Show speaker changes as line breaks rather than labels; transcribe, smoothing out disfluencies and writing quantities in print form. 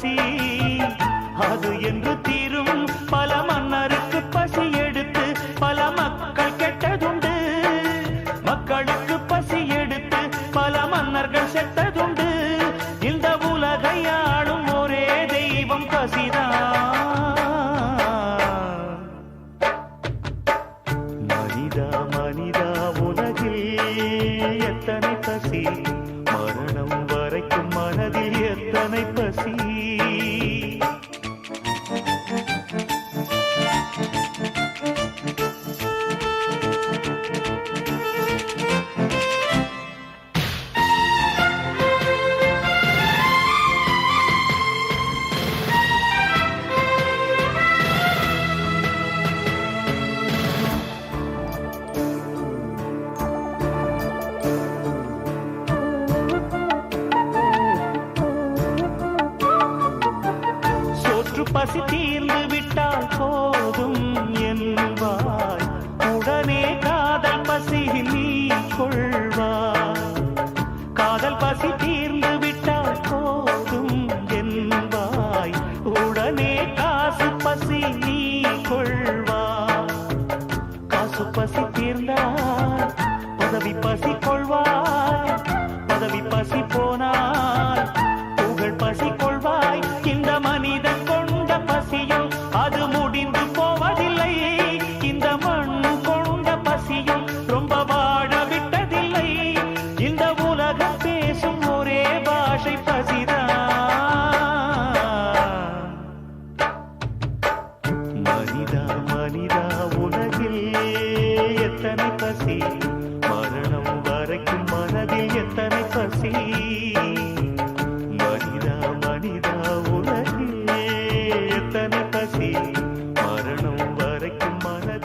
பசி அது என்று தீரும் பல மன்னருக்கு பசி எடுத்து பல மக்கள் கெட்டதுண்டு மக்களுக்கு பசி எடுத்து பல மன்னர்கள் செத்ததுண்டு இந்த உலகை ஆளும் ஒரே தெய்வம் பசிதான் மனிதா மனிதா உலகில் எத்தனை பசி மரணம் வரைக்கும் மனதில் எத்தனை பசி பசி தீர்ந்த